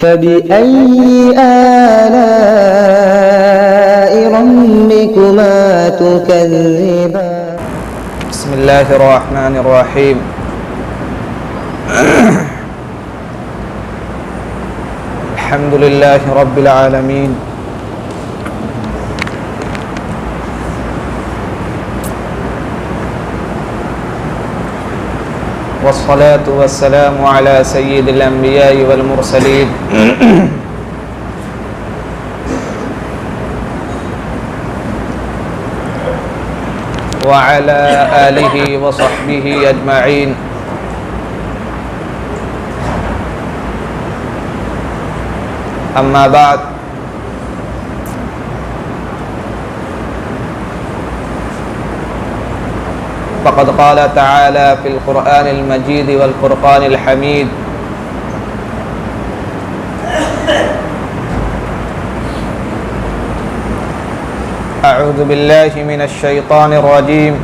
فبأي آلاء ربكما تكذبان بسم الله الرحمن الرحيم الحمد لله رب العالمين والصلاة والسلام على سيد الأنبياء والمرسلين وعلى آله وصحبه أجمعين أما بعد فقد قال تعالى في القرآن المجيد والفرقان الحميد أعوذ بالله من الشيطان الرجيم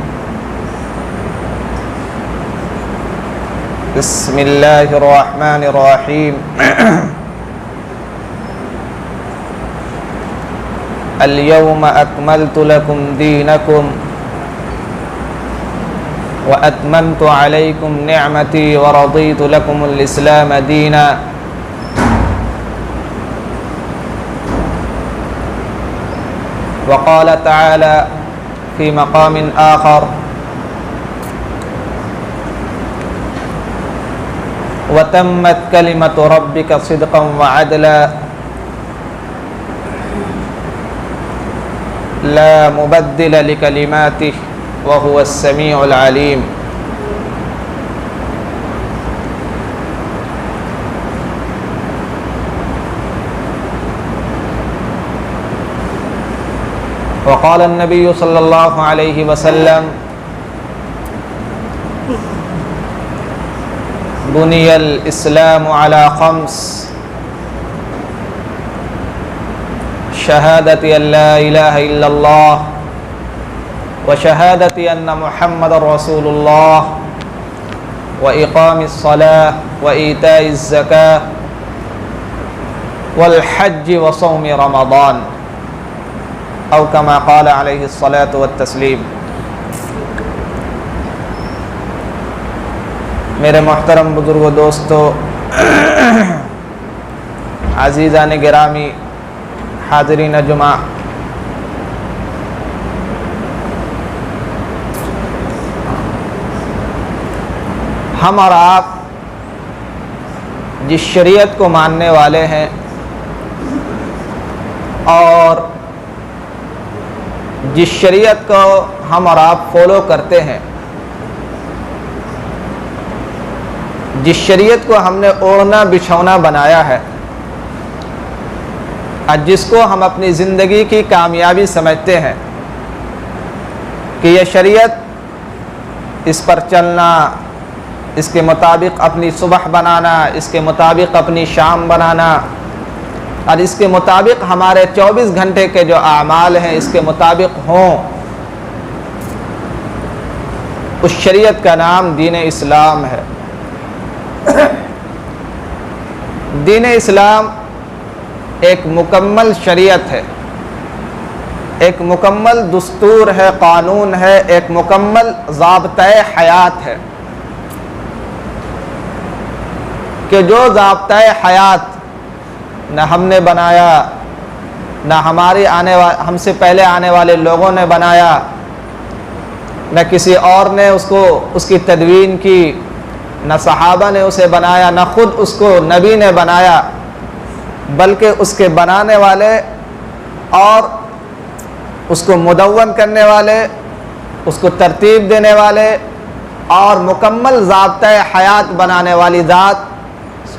بسم الله الرحمن الرحيم اليوم أكملت لكم دينكم وأتممت عليكم نعمتي ورضيت لكم الإسلام دينا وقال تعالى في مقام آخر وتمت كلمة ربك صدقا وعدلا لا مبدل لكلماته وهو السميع العليم وقال النبي صلى الله عليه وسلم بني الإسلام على خمس شهادة أن لا إله إلا الله وشهادة أن محمد رسول الله وإقام الصلاة وإيتاء الزكاة والحج وصوم رمضان أو كما قال عليه الصلاة والتسلیم۔ میرے محترم بزرگ و دوستو، عزیزان گرامی، حاضرین جمعہ، ہم اور آپ جس شریعت کو ماننے والے ہیں اور جس شریعت کو ہم اور آپ فالو کرتے ہیں، جس شریعت کو ہم نے اوڑھنا بچھونا بنایا ہے اور جس کو ہم اپنی زندگی کی کامیابی سمجھتے ہیں کہ یہ شریعت، اس پر چلنا، اس کے مطابق اپنی صبح بنانا، اس کے مطابق اپنی شام بنانا اور اس کے مطابق ہمارے 24 گھنٹے کے جو اعمال ہیں اس کے مطابق ہوں، اس شریعت کا نام دین اسلام ہے۔ دین اسلام ایک مکمل شریعت ہے، ایک مکمل دستور ہے، قانون ہے، ایک مکمل ضابطۂ حیات ہے کہ جو ضابطۂ حیات نہ ہم نے بنایا، نہ ہم سے پہلے آنے والے لوگوں نے بنایا، نہ کسی اور نے اس کی تدوین کی، نہ صحابہ نے اسے بنایا، نہ خود اس کو نبی نے بنایا، بلکہ اس کے بنانے والے اور اس کو مدون کرنے والے، اس کو ترتیب دینے والے اور مکمل ضابطۂ حیات بنانے والی ذات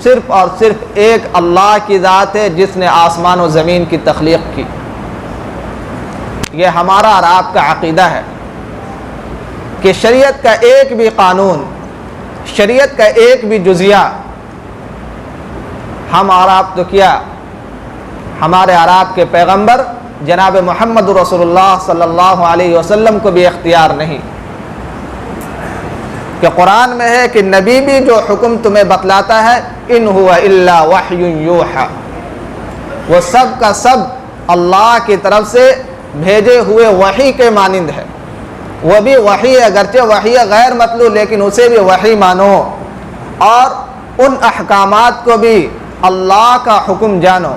صرف اور صرف ایک اللہ کی ذات ہے جس نے آسمان و زمین کی تخلیق کی۔ یہ ہمارا اور آپ کا عقیدہ ہے کہ شریعت کا ایک بھی قانون، شریعت کا ایک بھی جزیہ ہم اور آپ تو کیا، ہمارے اور آپ کے پیغمبر جناب محمد رسول اللہ صلی اللہ علیہ وسلم کو بھی اختیار نہیں۔ کہ قرآن میں ہے کہ نبی بھی جو حکم تمہیں بتلاتا ہے ان ہوا الا وحی یوحی، وہ سب کا سب اللہ کی طرف سے بھیجے ہوئے وحی کے مانند ہے۔ وہ بھی وحی ہے، اگرچہ وحی غیر مطلوع لیکن اسے بھی وحی مانو، اور ان احکامات کو بھی اللہ کا حکم جانو،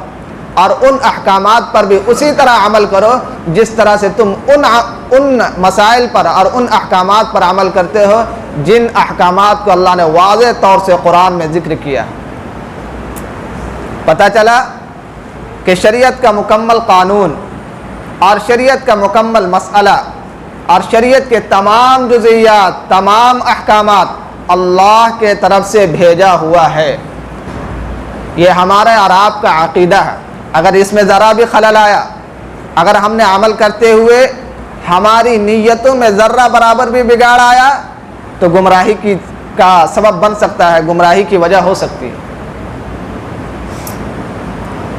اور ان احکامات پر بھی اسی طرح عمل کرو جس طرح سے تم ان مسائل پر اور ان احکامات پر عمل کرتے ہو جن احکامات کو اللہ نے واضح طور سے قرآن میں ذکر کیا۔ پتہ چلا کہ شریعت کا مکمل قانون اور شریعت کا مکمل مسئلہ اور شریعت کے تمام جزئیات، تمام احکامات اللہ کے طرف سے بھیجا ہوا ہے۔ یہ ہمارے اور آپ کا عقیدہ ہے۔ اگر اس میں ذرا بھی خلل آیا، اگر ہم نے عمل کرتے ہوئے ہماری نیتوں میں ذرہ برابر بھی بگاڑ آیا تو گمراہی کا سبب بن سکتا ہے، گمراہی کی وجہ ہو سکتی ہے۔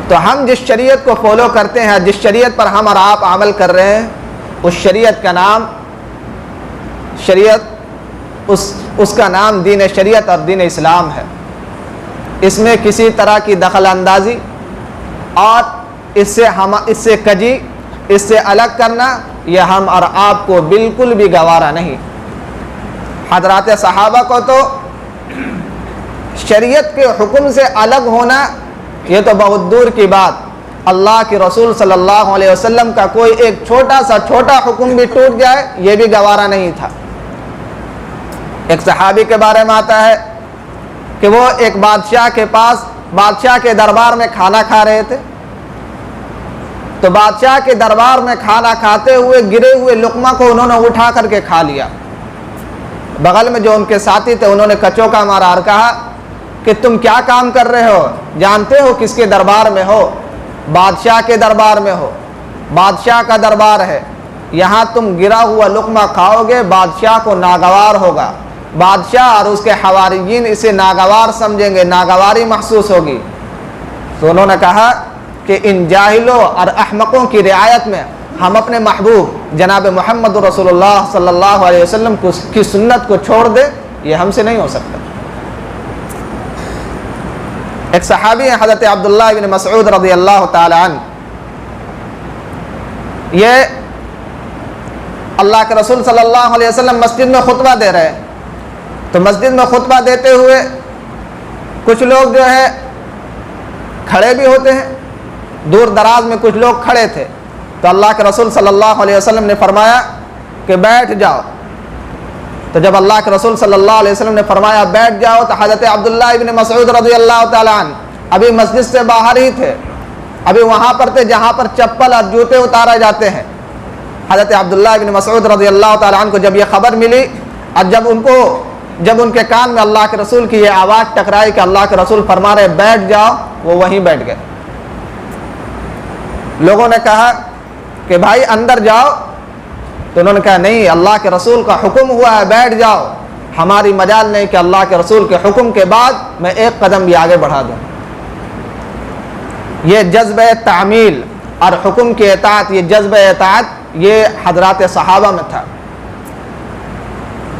تو ہم جس شریعت کو فالو کرتے ہیں، جس شریعت پر ہم اور آپ عمل کر رہے ہیں، اس شریعت کا نام اس کا نام دین شریعت اور دین اسلام ہے۔ اس میں کسی طرح کی دخل اندازی اور اس سے کجی، اس سے الگ کرنا یہ ہم اور آپ کو بالکل بھی گوارا نہیں۔ حضرات صحابہ کو تو شریعت کے حکم سے الگ ہونا یہ تو بہت دور کی بات، اللہ کے رسول صلی اللہ علیہ وسلم کا کوئی ایک چھوٹا حکم بھی ٹوٹ جائے یہ بھی گوارا نہیں تھا۔ ایک صحابی کے بارے میں آتا ہے کہ وہ ایک بادشاہ کے دربار میں کھانا کھا رہے تھے، تو بادشاہ کے دربار میں کھانا کھاتے ہوئے گرے ہوئے لقمہ کو انہوں نے اٹھا کر کے کھا لیا۔ بغل میں جو ان کے ساتھی تھے انہوں نے کچوکا مارا اور کہا کہ تم کیا کام کر رہے ہو؟ جانتے ہو کس کے دربار میں ہو؟ بادشاہ کے دربار میں ہو، بادشاہ کا دربار ہے، یہاں تم گرا ہوا لقمہ کھاؤ گے بادشاہ کو ناگوار ہوگا، بادشاہ اور اس کے حواریین اسے ناگوار سمجھیں گے، ناگواری محسوس ہوگی۔ تو انہوں نے کہا کہ ان جاہلوں اور احمقوں کی رعایت میں ہم اپنے محبوب جناب محمد رسول اللہ صلی اللہ علیہ وسلم کی سنت کو چھوڑ دیں، یہ ہم سے نہیں ہو سکتا۔ ایک صحابی ہیں حضرت عبداللہ بن مسعود رضی اللہ تعالی عنہ، یہ اللہ کے رسول صلی اللہ علیہ وسلم مسجد میں خطبہ دے رہے ہیں، تو مسجد میں خطبہ دیتے ہوئے کچھ لوگ جو ہے کھڑے بھی ہوتے ہیں، دور دراز میں کچھ لوگ کھڑے تھے، تو اللہ کے رسول صلی اللہ علیہ وسلم نے فرمایا کہ بیٹھ جاؤ۔ تو جب اللہ کے رسول صلی اللہ علیہ وسلم نے فرمایا بیٹھ جاؤ تو حضرت عبداللہ ابن مسعود رضی اللہ تعالی عنہ ابھی مسجد سے باہر ہی تھے، ابھی وہاں پر تھے جہاں پر چپل اور جوتے اتارے جاتے ہیں۔ حضرت عبداللہ ابن مسعود رضی اللہ تعالی عنہ کو جب یہ خبر ملی اور جب ان کے کان میں اللہ کے رسول کی یہ آواز ٹکرائی کہ اللہ کے رسول فرما رہے بیٹھ جاؤ، وہ وہیں بیٹھ گئے۔ لوگوں نے کہا کہ بھائی اندر جاؤ، تو انہوں نے کہا نہیں، اللہ کے رسول کا حکم ہوا ہے بیٹھ جاؤ، ہماری مجال نہیں کہ اللہ کے رسول کے حکم کے بعد میں ایک قدم بھی آگے بڑھا دوں۔ یہ جذبہ تعمیل اور حکم کی اطاعت، یہ جذبہ اطاعت یہ حضرات صحابہ میں تھا۔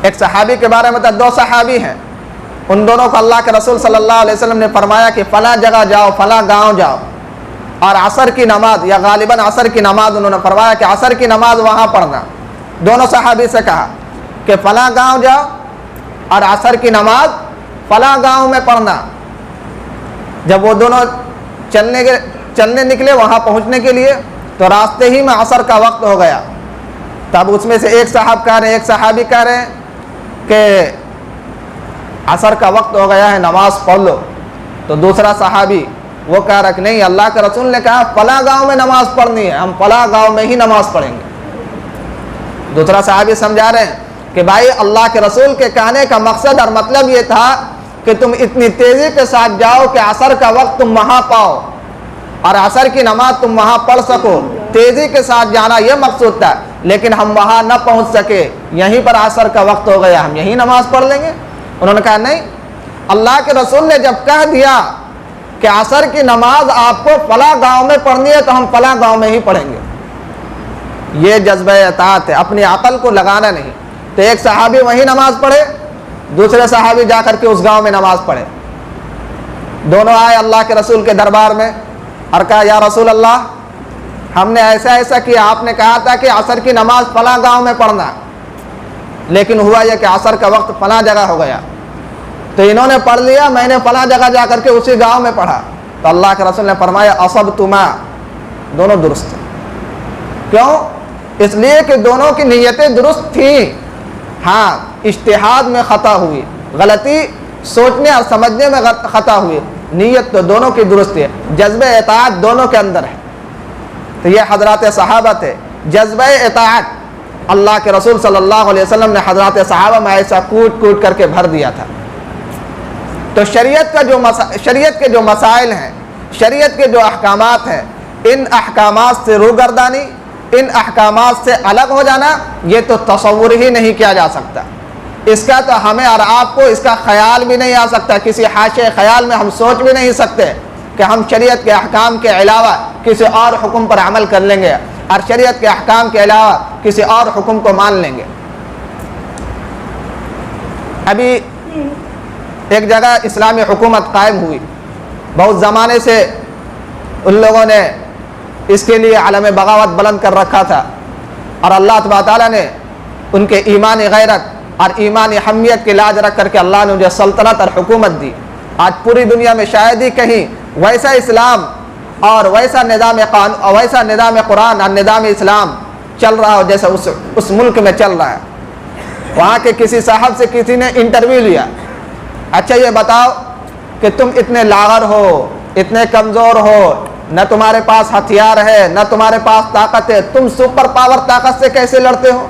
ایک صحابی کے بارے میں تھا، دو صحابی ہیں، ان دونوں کو اللہ کے رسول صلی اللہ علیہ وسلم نے فرمایا کہ فلاں جگہ جاؤ، فلاں گاؤں جاؤ، اور عصر کی نماز یا غالباً عصر کی نماز انہوں نے فرمایا کہ عصر کی نماز وہاں پڑھنا۔ دونوں صحابی سے کہا کہ فلاں گاؤں جاؤ اور عصر کی نماز فلاں گاؤں میں پڑھنا۔ جب وہ دونوں چلنے نکلے وہاں پہنچنے کے لیے تو راستے ہی میں عصر کا وقت ہو گیا۔ تب اس میں سے ایک صحابی کہہ رہے ہیں کہ عصر کا وقت ہو گیا ہے، نماز پڑھ لو۔ تو دوسرا صحابی وہ کہہ رہا کہ نہیں، اللہ کے رسول نے کہا فلاں گاؤں میں نماز پڑھنی ہے، ہم فلاں گاؤں میں ہی نماز پڑھیں گے۔ دوسرا صحابی سمجھا رہے ہیں کہ بھائی اللہ کے رسول کے کہنے کا مقصد اور مطلب یہ تھا کہ تم اتنی تیزی کے ساتھ جاؤ کہ عصر کا وقت تم وہاں پاؤ اور عصر کی نماز تم وہاں پڑھ سکو، تیزی کے ساتھ جانا یہ مقصود تھا، لیکن ہم وہاں نہ پہنچ سکے، یہیں پر عصر کا وقت ہو گیا، ہم یہیں نماز پڑھ لیں گے۔ انہوں نے کہا نہیں، اللہ کے رسول نے جب کہہ دیا کہ عصر کی نماز آپ کو فلاں گاؤں میں پڑھنی ہے تو ہم فلاں گاؤں میں ہی پڑھیں گے۔ یہ جذبہ اطاعت ہے، اپنی عقل کو لگانا نہیں۔ تو ایک صحابی وہیں نماز پڑھے دوسرے صحابی جا کر کے اس گاؤں میں نماز پڑھے. دونوں آئے اللہ کے رسول کے دربار میں اور کہا یا رسول اللہ ہم نے ایسا ایسا کیا, آپ نے کہا تھا کہ عصر کی نماز فلاں گاؤں میں پڑھنا, لیکن ہوا یہ کہ عصر کا وقت فلاں جگہ ہو گیا, تو انہوں نے پڑھ لیا, میں نے فلاں جگہ جا کر کے اسی گاؤں میں پڑھا. تو اللہ کے رسول نے فرمایا اصبتما, دونوں درست ہیں. کیوں؟ اس لیے کہ دونوں کی نیتیں درست تھیں. ہاں اجتہاد میں خطا ہوئی, غلطی سوچنے اور سمجھنے میں خطا ہوئی, نیت تو دونوں کی درست ہے, جذبہ اطاعت دونوں کے اندر ہے. تو یہ حضرات صحابہ تھے, جذبہ اطاعت اللہ کے رسول صلی اللہ علیہ وسلم نے حضرات صحابہ میں ایسا کوٹ کوٹ کر کے بھر دیا تھا. تو شریعت کے جو مسائل ہیں, شریعت کے جو احکامات ہیں, ان احکامات سے روگردانی, ان احکامات سے الگ ہو جانا, یہ تو تصور ہی نہیں کیا جا سکتا. اس کا تو ہمیں اور آپ کو اس کا خیال بھی نہیں آ سکتا, کسی حاشے خیال میں ہم سوچ بھی نہیں سکتے کہ ہم شریعت کے احکام کے علاوہ کسی اور حکم پر عمل کر لیں گے اور شریعت کے احکام کے علاوہ کسی اور حکم کو مان لیں گے. ابھی ایک جگہ اسلامی حکومت قائم ہوئی, بہت زمانے سے ان لوگوں نے اس کے لیے علم بغاوت بلند کر رکھا تھا, اور اللہ تبارک تعالیٰ نے ان کے ایمانی غیرت اور ایمانی حمیت کی لاج رکھ کر کے اللہ نے انہیں سلطنت اور حکومت دی. آج پوری دنیا میں شاید ہی کہیں ویسا اسلام اور ویسا نظام قانون اور ویسا نظام قرآن اور نظام اسلام چل رہا ہو جیسا اس ملک میں چل رہا ہے. وہاں کے کسی صاحب سے کسی نے انٹرویو لیا, اچھا یہ بتاؤ کہ تم اتنے لاغر ہو, اتنے کمزور ہو, نہ تمہارے پاس ہتھیار ہے, نہ تمہارے پاس طاقت ہے, تم سپر پاور طاقت سے کیسے لڑتے ہو؟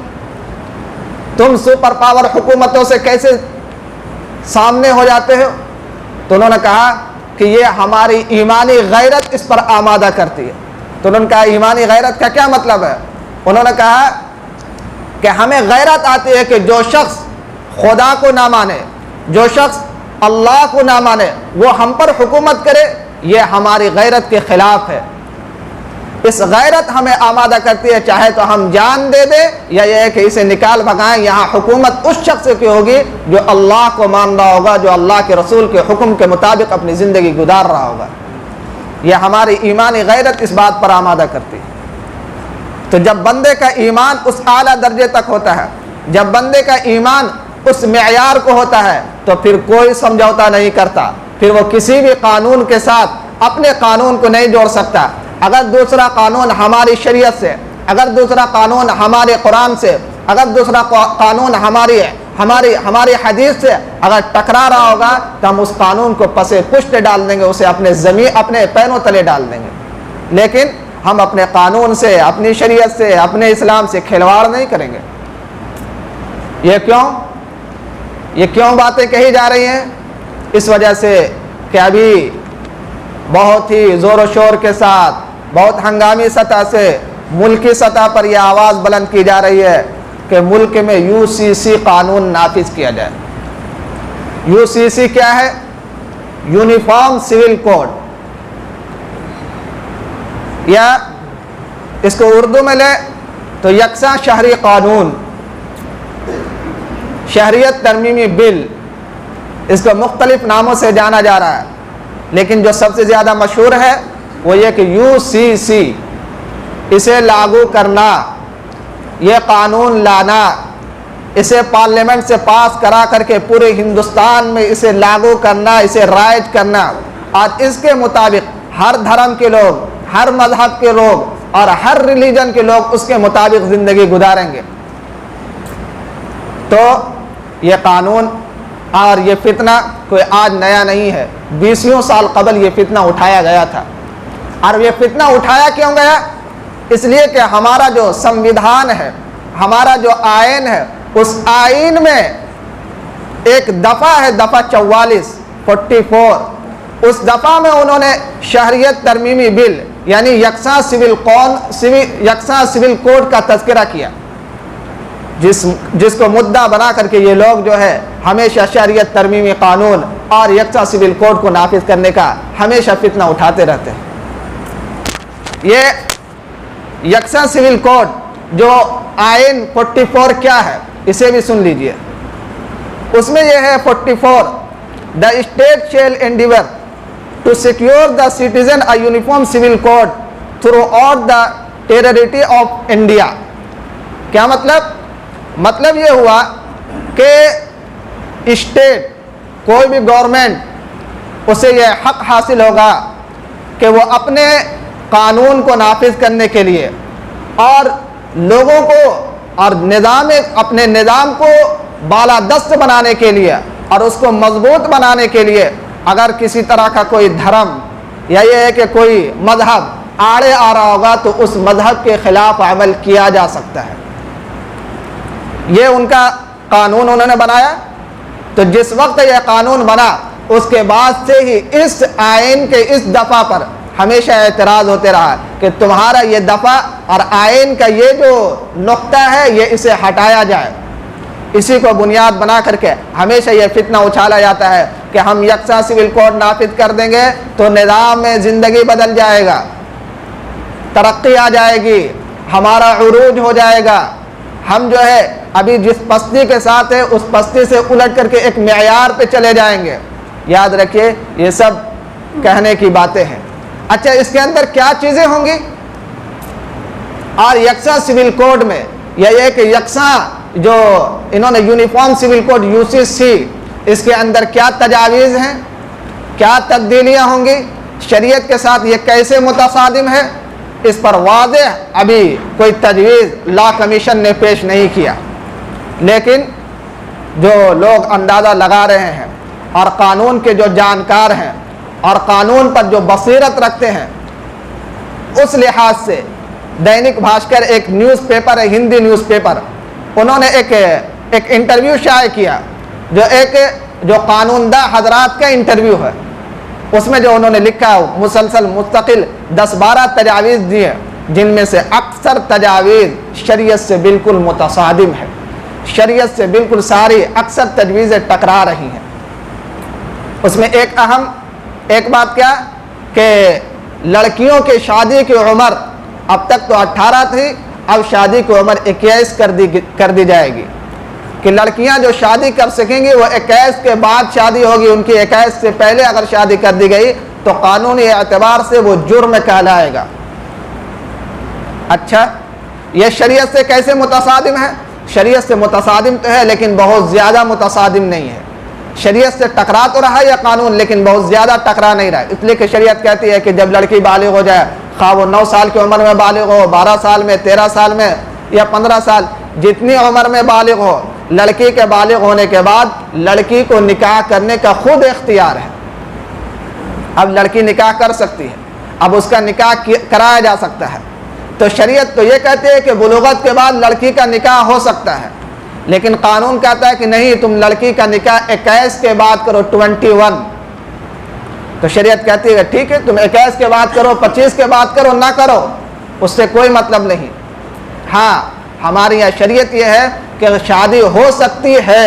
تم سپر پاور حکومتوں سے کیسے سامنے ہو جاتے ہو؟ تو انہوں نے کہا کہ یہ ہماری ایمانی غیرت اس پر آمادہ کرتی ہے. تو انہوں نے کہا ایمانی غیرت کا کیا مطلب ہے؟ انہوں نے کہا کہ ہمیں غیرت آتی ہے کہ جو شخص خدا کو نہ مانے, جو شخص اللہ کو نہ مانے, وہ ہم پر حکومت کرے, یہ ہماری غیرت کے خلاف ہے. اس غیرت ہمیں آمادہ کرتی ہے, چاہے تو ہم جان دے دیں یا یہ ہے کہ اسے نکال بھگائیں. یہاں حکومت اس شخص کی ہوگی جو اللہ کو مان رہا ہوگا, جو اللہ کے رسول کے حکم کے مطابق اپنی زندگی گزار رہا ہوگا. یہ ہماری ایمانی غیرت اس بات پر آمادہ کرتی ہے. تو جب بندے کا ایمان اس اعلیٰ درجے تک ہوتا ہے, جب بندے کا ایمان اس معیار کو ہوتا ہے, تو پھر کوئی سمجھوتا نہیں کرتا, پھر وہ کسی بھی قانون کے ساتھ اپنے قانون کو نہیں جوڑ سکتا. اگر دوسرا قانون ہماری شریعت سے, اگر دوسرا قانون ہمارے قرآن سے, اگر دوسرا قانون ہماری حدیث سے اگر ٹکرا رہا ہوگا تو ہم اس قانون کو پسے پشت ڈال دیں گے, اسے اپنے پیروں تلے ڈال دیں گے. لیکن ہم اپنے قانون سے, اپنی شریعت سے, اپنے اسلام سے کھلواڑ نہیں کریں گے. یہ کیوں باتیں کہی جا رہی ہیں؟ اس وجہ سے کہ ابھی بہت ہی زور و شور کے ساتھ, بہت ہنگامی سطح سے, ملکی سطح پر یہ آواز بلند کی جا رہی ہے کہ ملک میں UCC قانون نافذ کیا جائے. UCC کیا ہے؟ یونیفارم سول کوڈ, یا اس کو اردو میں لے تو یکساں شہری قانون, شہریت ترمیمی بل, اس کو مختلف ناموں سے جانا جا رہا ہے, لیکن جو سب سے زیادہ مشہور ہے وہ یہ کہ UCC, اسے لاگو کرنا, یہ قانون لانا, اسے پارلیمنٹ سے پاس کرا کر کے پورے ہندوستان میں اسے لاگو کرنا, اسے رائج کرنا, اور اس کے مطابق ہر دھرم کے لوگ, ہر مذہب کے لوگ اور ہر ریلیجن کے لوگ اس کے مطابق زندگی گزاریں گے. تو یہ قانون اور یہ فتنہ کوئی آج نیا نہیں ہے, 20 سال قبل یہ فتنہ اٹھایا گیا تھا. اور یہ فتنہ اٹھایا کیوں گیا؟ اس لیے کہ ہمارا جو سمویدھان ہے, ہمارا جو آئین ہے, اس آئین میں ایک دفعہ ہے, دفعہ 44 اس دفعہ میں انہوں نے شہریت ترمیمی بل یعنی یکساں سول کوڈ کا تذکرہ کیا, جس کو مدعا بنا کر کے یہ لوگ جو ہے ہمیشہ شہریت ترمیمی قانون اور یکساں سول کوڈ کو نافذ کرنے کا ہمیشہ فتنہ اٹھاتے رہتے ہیں. یہ یکساں سول کوڈ جو آئین 44 کیا ہے, اسے بھی سن لیجئے. اس میں یہ ہے 44 the state shall endeavor to secure the citizen a uniform civil code throughout the territory of India. کیا مطلب یہ ہوا کہ اسٹیٹ کوئی بھی گورنمنٹ اسے یہ حق حاصل ہوگا کہ وہ اپنے قانون کو نافذ کرنے کے لیے اور لوگوں کو اور اپنے نظام کو بالادست بنانے کے لیے اور اس کو مضبوط بنانے کے لیے اگر کسی طرح کا کوئی دھرم یا یہ ہے کہ کوئی مذہب آڑے آ رہا ہوگا تو اس مذہب کے خلاف عمل کیا جا سکتا ہے. یہ ان کا قانون انہوں نے بنایا. تو جس وقت یہ قانون بنا اس کے بعد سے ہی اس آئین کے اس دفعہ پر ہمیشہ اعتراض ہوتے رہا کہ تمہارا یہ دفعہ اور آئین کا یہ جو نقطہ ہے یہ اسے ہٹایا جائے. اسی کو بنیاد بنا کر کے ہمیشہ یہ فتنہ اچھالا جاتا ہے کہ ہم یکساں سول کوڈ نافذ کر دیں گے تو نظام میں زندگی بدل جائے گا, ترقی آ جائے گی, ہمارا عروج ہو جائے گا, ہم جو ہے ابھی جس پستی کے ساتھ ہے اس پستی سے الٹ کر کے ایک معیار پہ چلے جائیں گے. یاد رکھیے یہ سب کہنے کی باتیں ہیں. اچھا اس کے اندر کیا چیزیں ہوں گی اور یکساں سول کوڈ میں یہ کہ یکساں جو انہوں نے یونیفارم سول کوڈ UCC اس کے اندر کیا تجاویز ہیں, کیا تبدیلیاں ہوں گی, شریعت کے ساتھ یہ کیسے متصادم ہے, اس پر واضح ابھی کوئی تجویز لا کمیشن نے پیش نہیں کیا. لیکن جو لوگ اندازہ لگا رہے ہیں اور قانون کے جو جانکار ہیں اور قانون پر جو بصیرت رکھتے ہیں اس لحاظ سے دینک بھاسکر ایک نیوز پیپر ہے, ہندی نیوز پیپر, انہوں نے ایک انٹرویو شائع کیا جو قانون داں حضرات کا انٹرویو ہے. اس میں جو انہوں نے لکھا مسلسل مستقل 10-12 تجاویز دیے جن میں سے اکثر تجاویز شریعت سے بالکل متصادم ہے, شریعت سے بالکل ساری اکثر تجویزیں ٹکرا رہی ہیں. اس میں ایک بات کیا کہ لڑکیوں کی شادی کی عمر اب تک تو 18 تھی, اب شادی کی عمر 21 کر دی جائے گی کہ لڑکیاں جو شادی کر سکیں گی وہ 21 کے بعد شادی ہوگی, ان کی 21 سے پہلے اگر شادی کر دی گئی تو قانونی اعتبار سے وہ جرم کہلائے گا. اچھا یہ شریعت سے کیسے متصادم ہے؟ شریعت سے متصادم تو ہے لیکن بہت زیادہ متصادم نہیں ہے. شریعت سے ٹکرا تو رہا ہے یہ قانون لیکن بہت زیادہ ٹکرا نہیں رہا ہے, اس لیے کہ شریعت کہتی ہے کہ جب لڑکی بالغ ہو جائے, خواہ وہ 9 سال کی عمر میں بالغ ہو, 12 سال میں, 13 سال میں یا 15 سال, جتنی عمر میں بالغ ہو, لڑکی کے بالغ ہونے کے بعد لڑکی کو نکاح کرنے کا خود اختیار ہے. اب لڑکی نکاح کر سکتی ہے, اب اس کا نکاح کرایا جا سکتا ہے. تو شریعت تو یہ کہتی ہے کہ بلوغت کے بعد لڑکی کا نکاح ہو سکتا ہے, لیکن قانون کہتا ہے کہ نہیں, تم لڑکی کا نکاح 21 کے بعد کرو, 21. تو شریعت کہتی ہے کہ ٹھیک ہے تم 21 کے بعد کرو, 25 کے بعد کرو, نہ کرو, اس سے کوئی مطلب نہیں. ہاں ہماری یہاں شریعت یہ ہے کہ شادی ہو سکتی ہے,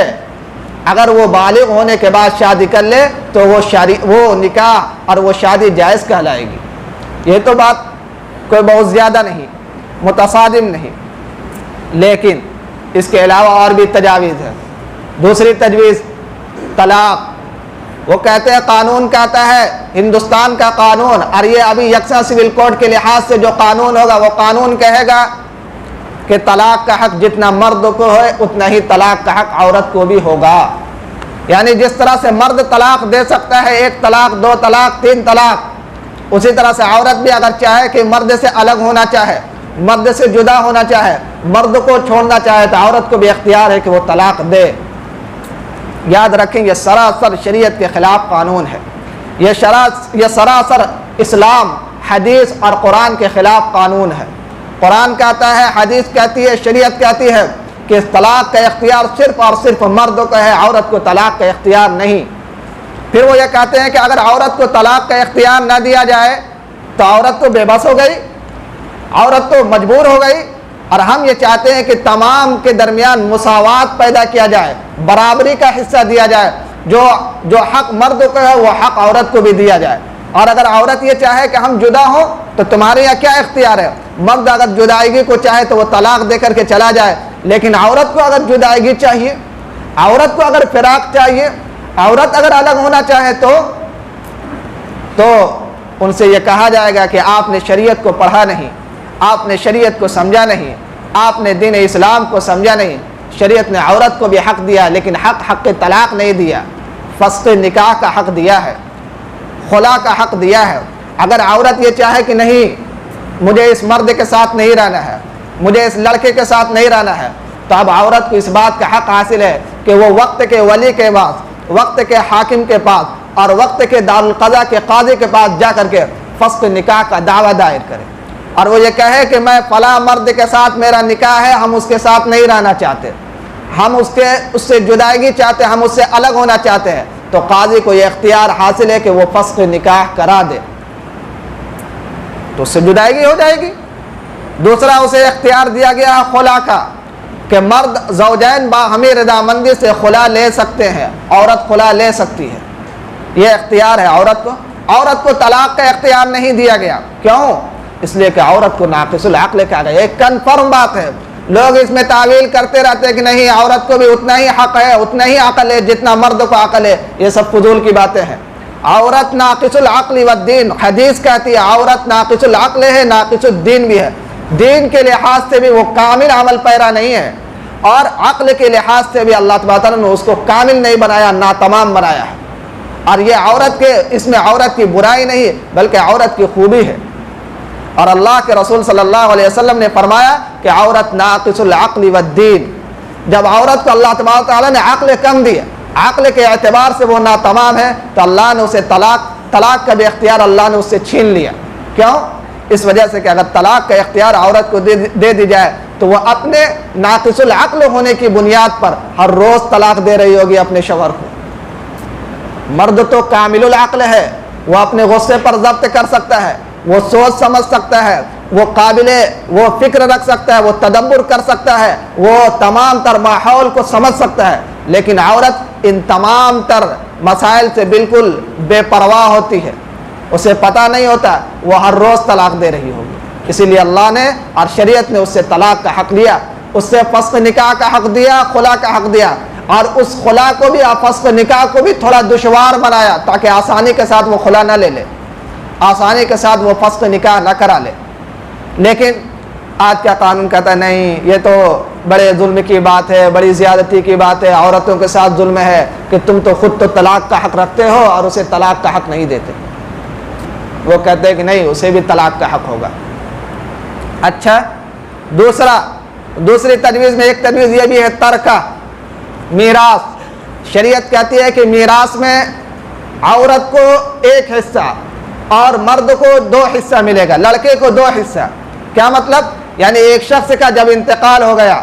اگر وہ بالغ ہونے کے بعد شادی کر لے تو وہ نکاح اور وہ شادی جائز کہلائے گی. یہ تو بات کوئی بہت زیادہ نہیں, متصادم نہیں. لیکن اس کے علاوہ اور بھی تجاویز ہے. دوسری تجویز طلاق. وہ کہتے ہیں قانون کہتا ہے ہندوستان کا قانون, اور یہ ابھی یکساں سول کوڈ کے لحاظ سے جو قانون ہوگا وہ قانون کہے گا کہ طلاق کا حق جتنا مرد کو ہے اتنا ہی طلاق کا حق عورت کو بھی ہوگا. یعنی جس طرح سے مرد طلاق دے سکتا ہے, 1 طلاق, 2 طلاق, 3 طلاق, اسی طرح سے عورت بھی اگر چاہے کہ مرد سے الگ ہونا چاہے, مرد سے جدا ہونا چاہے, مرد کو چھوڑنا چاہے تو عورت کو بھی اختیار ہے کہ وہ طلاق دے. یاد رکھیں یہ سراسر شریعت کے خلاف قانون ہے. یہ سراسر اسلام, حدیث اور قرآن کے خلاف قانون ہے. قرآن کہتا ہے, حدیث کہتی ہے, شریعت کہتی ہے کہ طلاق کا اختیار صرف اور صرف مرد کو ہے, عورت کو طلاق کا اختیار نہیں. پھر وہ یہ کہتے ہیں کہ اگر عورت کو طلاق کا اختیار نہ دیا جائے تو عورت تو بے بس ہو گئی, عورت تو مجبور ہو گئی, اور ہم یہ چاہتے ہیں کہ تمام کے درمیان مساوات پیدا کیا جائے, برابری کا حصہ دیا جائے, جو حق مرد کو ہے وہ حق عورت کو بھی دیا جائے. اور اگر عورت یہ چاہے کہ ہم جدا ہوں تو تمہارے یہاں کیا اختیار ہے؟ مرد اگر جدائیگی کو چاہے تو وہ طلاق دے کر کے چلا جائے, لیکن عورت کو اگر جدائیگی چاہیے عورت کو اگر فراق چاہیے، عورت اگر الگ ہونا چاہے تو ان سے یہ کہا جائے گا کہ آپ نے شریعت کو پڑھا نہیں، آپ نے شریعت کو سمجھا نہیں، آپ نے دین اسلام کو سمجھا نہیں۔ شریعت نے عورت کو بھی حق دیا، لیکن حق طلاق نہیں دیا، فسخ نکاح کا حق دیا ہے، خلا کا حق دیا ہے۔ اگر عورت یہ چاہے کہ نہیں مجھے اس مرد کے ساتھ نہیں رہنا ہے، مجھے اس لڑکے کے ساتھ نہیں رہنا ہے، تو اب عورت کو اس بات کا حق حاصل ہے کہ وہ وقت کے ولی کے پاس، وقت کے حاکم کے پاس اور وقت کے دارالقضاء کے قاضی کے پاس جا کر کے فسخ نکاح کا دعویٰ دائر کرے، اور وہ یہ کہے کہ میں فلاں مرد کے ساتھ میرا نکاح ہے، ہم اس کے ساتھ نہیں رہنا چاہتے، ہم اس سے جدائیگی چاہتے ہیں، ہم اس سے الگ ہونا چاہتے ہیں، تو قاضی کو یہ اختیار حاصل ہے کہ وہ فسخ نکاح کرا دے، تو اس سے جدائیگی ہو جائے گی۔ دوسرا اسے اختیار دیا گیا ہے خلا کا، کہ مرد زوجین باہمی رضامندی سے خلا لے سکتے ہیں، عورت خلا لے سکتی ہے، یہ اختیار ہے عورت کو۔ عورت کو طلاق کا اختیار نہیں دیا گیا، کیوں؟ اس لیے کہ عورت کو ناقص العقل کہا گیا، ایک کنفرم بات ہے۔ لوگ اس میں تعویل کرتے رہتے ہیں کہ نہیں عورت کو بھی اتنا ہی حق ہے، اتنا ہی عقل ہے جتنا مرد کو عقل ہے، یہ سب فضول کی باتیں ہیں۔ عورت ناقص العقل والدین، حدیث کہتی ہے عورت ناقص العقل ہے، ناقص الدین بھی ہے، دین کے لحاظ سے بھی وہ کامل عمل پیرا نہیں ہے، اور عقل کے لحاظ سے بھی اللہ تبارک نے اس کو کامل نہیں بنایا، ناتمام بنایا ہے۔ اور یہ عورت کے، اس میں عورت کی برائی نہیں بلکہ عورت کی خوبی ہے، اور اللہ کے رسول صلی اللہ علیہ وسلم نے فرمایا کہ عورت ناقص العقل والدین، جب عورت کو اللہ تبارک تعالیٰ نے عقل کم دی، عقل کے اعتبار سے وہ ناتمام ہے، تو اللہ نے اسے طلاق کا بھی اختیار اللہ نے اس سے چھین لیا۔ کیوں؟ اس وجہ سے کہ اگر طلاق کا اختیار عورت کو دے دی جائے تو وہ اپنے ناقص العقل ہونے کی بنیاد پر ہر روز طلاق دے رہی ہوگی اپنے شوہر کو۔ مرد تو کامل العقل ہے، وہ اپنے غصے پر ضبط کر سکتا ہے، وہ سوچ سمجھ سکتا ہے، وہ قابل وہ فکر رکھ سکتا ہے، وہ تدبر کر سکتا ہے، وہ تمام تر ماحول کو سمجھ سکتا ہے، لیکن عورت ان تمام تر مسائل سے بالکل بے پرواہ ہوتی ہے، اسے پتہ نہیں ہوتا، وہ ہر روز طلاق دے رہی ہوگی۔ اسی لیے اللہ نے اور شریعت نے اس سے طلاق کا حق دیا، اس سے فسخ نکاح کا حق دیا، خلا کا حق دیا، اور اس خلا کو بھی، فسخ نکاح کو بھی تھوڑا دشوار بنایا تاکہ آسانی کے ساتھ وہ خلا نہ لے لے، آسانی کے ساتھ وہ فسخ نکاح نہ کرا لے۔ لیکن آج کا قانون کہتا ہے نہیں، یہ تو بڑے ظلم کی بات ہے، بڑی زیادتی کی بات ہے، عورتوں کے ساتھ ظلم ہے کہ تم تو خود تو طلاق کا حق رکھتے ہو اور اسے طلاق کا حق نہیں دیتے۔ وہ کہتے ہیں کہ نہیں، اسے بھی طلاق کا حق ہوگا۔ اچھا، دوسری تجویز میں ایک تجویز یہ بھی ہے، ترکہ میراث۔ شریعت کہتی ہے کہ میراث میں عورت کو ایک حصہ اور مرد کو 2 حصہ ملے گا، لڑکے کو 2 حصہ۔ کیا مطلب؟ یعنی ایک شخص کا جب انتقال ہو گیا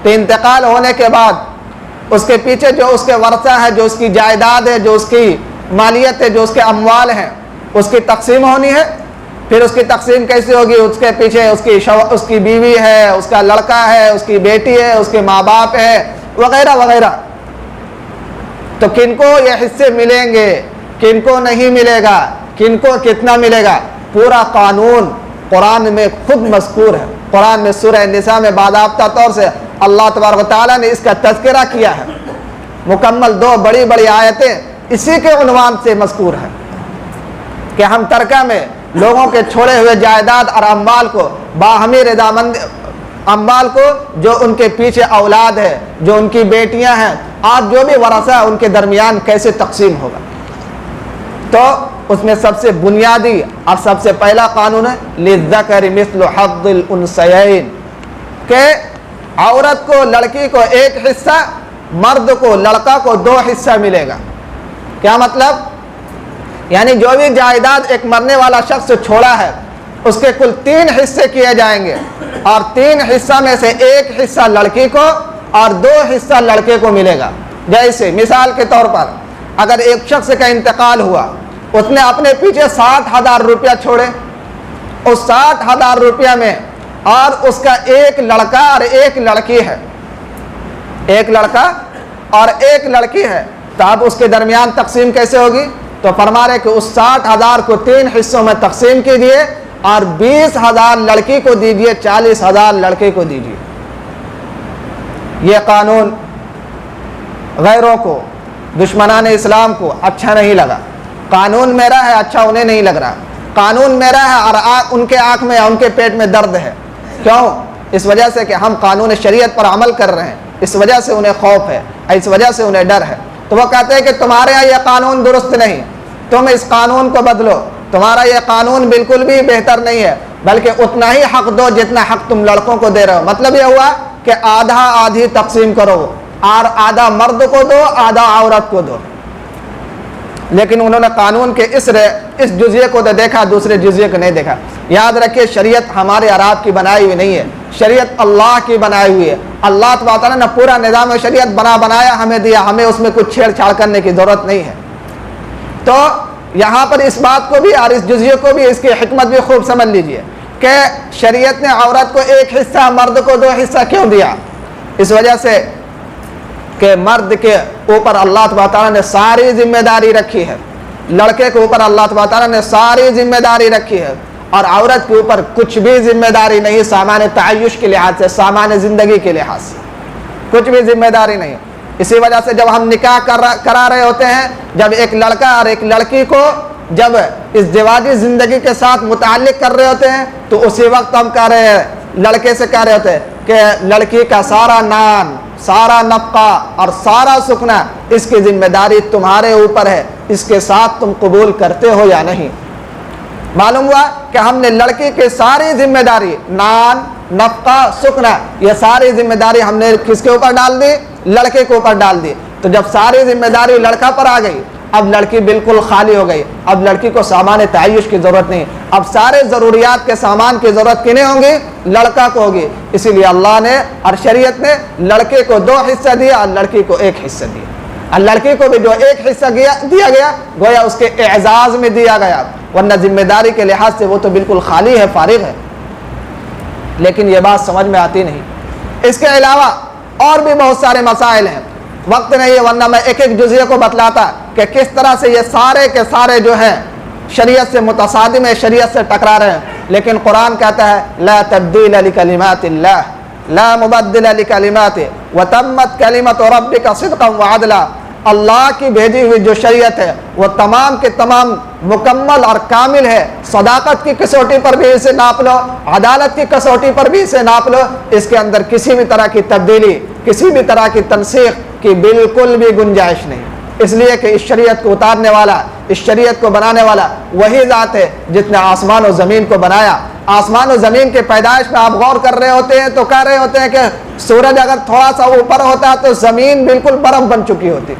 تو انتقال ہونے کے بعد اس کے پیچھے جو اس کے ورثہ ہے، جو اس کی جائیداد ہے، جو اس کی مالیت ہے، جو اس کے اموال ہیں، اس کی تقسیم ہونی ہے۔ پھر اس کی تقسیم کیسے ہوگی؟ اس کے پیچھے اس کی بیوی ہے، اس کا لڑکا ہے، اس کی بیٹی ہے، اس کے ماں باپ ہے، وغیرہ وغیرہ۔ تو کن کو یہ حصے ملیں گے، کن کو نہیں ملے گا، کن کو کتنا ملے گا، پورا قانون قرآن میں خود مذکور ہے۔ قرآن میں سورہ نساء میں باضابطہ طور سے اللہ تبارک و تعالیٰ نے اس کا تذکرہ کیا ہے، مکمل 2 بڑی بڑی آیتیں اسی کے عنوان سے مذکور ہے کہ ہم ترکہ میں لوگوں کے چھوڑے ہوئے جائیداد اور اموال کو باہمی رضامند، اموال کو جو ان کے پیچھے اولاد ہے، جو ان کی بیٹیاں ہیں اور جو بھی ورثہ ہے، ان کے درمیان کیسے تقسیم ہوگا۔ تو اس میں سب سے بنیادی اور سب سے پہلا قانون ہے للذکر مثل حظ الانثیین، کہ عورت کو، لڑکی کو 1 حصہ، مرد کو، لڑکا کو 2 حصہ ملے گا۔ کیا مطلب؟ یعنی جو بھی جائیداد ایک مرنے والا شخص چھوڑا ہے اس کے کل 3 حصے کیے جائیں گے، اور 3 حصہ میں سے 1 حصہ لڑکی کو اور 2 حصہ لڑکے کو ملے گا۔ جیسے مثال کے طور پر اگر ایک شخص کا انتقال ہوا، اس نے اپنے پیچھے 60,000 روپیہ چھوڑے، اس 60,000 روپیہ میں اور اس کا 1 لڑکا اور 1 لڑکی ہے، 1 لڑکا اور 1 لڑکی ہے، تو اب اس کے درمیان تقسیم کیسے ہوگی؟ تو فرما رہے کہ اس 60,000 کو 3 حصوں میں تقسیم کیجئے اور 20,000 لڑکی کو دیجئے، 40,000 لڑکے کو دیجئے۔ یہ قانون غیروں کو, دشمنان اسلام کو اچھا نہیں لگا. قانون میرا ہے, اچھا انہیں نہیں لگ رہا. قانون میرا ہے اور ان کے آنکھ میں, ان کے پیٹ میں درد ہے. کیوں؟ اس وجہ سے کہ ہم قانون شریعت پر عمل کر رہے ہیں, اس وجہ سے انہیں خوف ہے, اس وجہ سے انہیں ڈر ہے. تو وہ کہتے ہیں کہ تمہارے یہاں یہ قانون درست نہیں, تم اس قانون کو بدلو, تمہارا یہ قانون بالکل بھی بہتر نہیں ہے, بلکہ اتنا ہی حق دو جتنا حق تم لڑکوں کو دے رہے ہو. مطلب یہ ہوا کہ آدھا آدھی تقسیم کرو, اور آدھا مرد کو دو, آدھا عورت کو دو. لیکن انہوں نے قانون کے اس جزیے کو دیکھا, دوسرے جزیے کو نہیں دیکھا. یاد رکھیے, شریعت ہمارے اور آپ کی بنائی ہوئی نہیں ہے, شریعت اللہ کی بنائی ہوئی ہے. اللہ تبارک و تعالیٰ نے پورا نظام شریعت بنایا, ہمیں دیا, ہمیں اس میں کچھ چھیڑ چھاڑ کرنے کی ضرورت نہیں ہے. تو یہاں پر اس بات کو بھی اور اس جزیے کو بھی, اس کی حکمت بھی خوب سمجھ لیجئے کہ شریعت نے عورت کو ایک حصہ, مرد کو 2 حصہ کیوں دیا. اس وجہ سے کہ مرد کے اوپر اللہ تبارک و تعالیٰ نے ساری ذمہ داری رکھی ہے, لڑکے کے اوپر اللہ تبارک و تعالیٰ نے ساری ذمہ داری رکھی ہے, اور عورت کے اوپر کچھ بھی ذمہ داری نہیں, سامان تعیش کے لحاظ سے, سامان زندگی کے لحاظ سے کچھ بھی ذمہ داری نہیں. اسی وجہ سے جب ہم نکاح کرا رہے ہوتے ہیں, جب ایک لڑکا اور ایک لڑکی کو جب اس ازدواجی زندگی کے ساتھ متعلق کر رہے ہوتے ہیں, تو اسی وقت ہم کہہ رہے ہیں, لڑکے سے کہہ رہے ہوتے ہیں کہ لڑکی کا سارا نان, سارا نفقہ اور سارا سکنا, اس کی ذمہ داری تمہارے اوپر ہے, اس کے ساتھ تم قبول کرتے ہو یا نہیں. معلوم ہوا کہ ہم نے لڑکی کی ساری ذمہ داری, نان, نفقہ, سکنا, یہ ساری ذمہ داری ہم نے کس کے اوپر ڈال دی؟ لڑکے کے اوپر ڈال دی. تو جب ساری ذمہ داری لڑکا پر آ گئی, اب لڑکی بالکل خالی ہو گئی, اب لڑکی کو سامان تعیش کی ضرورت نہیں, اب سارے ضروریات کے سامان کی ضرورت کنہیں ہوں گی؟ لڑکا کو ہوگی. اسی لیے اللہ نے اور شریعت نے لڑکے کو 2 حصہ دیا اور لڑکی کو 1 حصہ دیا. اور لڑکی کو بھی جو 1 حصہ دیا گیا, گویا اس کے اعزاز میں دیا گیا, ورنہ ذمہ داری کے لحاظ سے وہ تو بالکل خالی ہے, فارغ ہے. لیکن یہ بات سمجھ میں آتی نہیں. اس کے علاوہ اور بھی بہت سارے مسائل ہیں, وقت نہیں ہے ورنہ میں ایک جزیے کو بتلاتا کہ کس طرح سے یہ سارے کے سارے جو ہیں شریعت سے متصادم ہے, شریعت سے ٹکرا رہے ہیں. لیکن قرآن کہتا ہے لا تبدیل لکلمات اللہ لا مبدل لکلماته وتمت کلمت ربک صدقا وعدلا. اللہ کی بھیجی ہوئی جو شریعت ہے وہ تمام کے تمام مکمل اور کامل ہے. صداقت کی کسوٹی پر بھی اسے ناپ لو, عدالت کی کسوٹی پر بھی اسے ناپ لو, اس کے اندر کسی بھی طرح کی تبدیلی, کسی بھی طرح کی تنسیخ کی بالکل بھی گنجائش نہیں. اس لیے کہ اس شریعت کو اتارنے والا, اس شریعت کو بنانے والا وہی ذات ہے جس نے آسمان و زمین کو بنایا. آسمان و زمین کے پیدائش میں آپ غور کر رہے ہوتے ہیں تو کہہ رہے ہوتے ہیں کہ سورج اگر تھوڑا سا اوپر ہوتا تو زمین بالکل برف بن چکی ہوتی,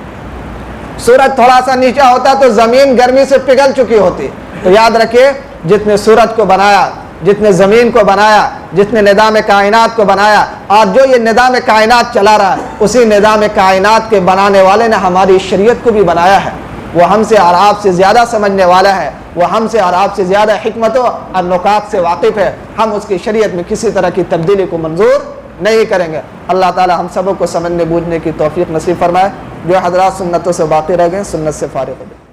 سورج تھوڑا سا نیچے ہوتا تو زمین گرمی سے پگھل چکی ہوتی. تو یاد رکھیے, جس نے سورج کو بنایا, جس نے زمین کو بنایا, جس نے نظام کائنات کو بنایا, اور جو یہ نظام کائنات چلا رہا ہے, اسی نظام کائنات کے بنانے والے نے ہماری شریعت کو بھی بنایا ہے. وہ ہم سے اور آپ سے زیادہ سمجھنے والا ہے, وہ ہم سے اور آپ سے زیادہ حکمتوں اور نکات سے واقف ہے. ہم اس کی شریعت میں کسی طرح کی تبدیلی کو منظور نہیں کریں گے. اللہ تعالی ہم سبوں کو سمجھنے بوجھنے کی توفیق نصیب فرمائے. جو حضرات سنتوں سے باقی رہ گئے, سنت سے فارغ ہو گئے.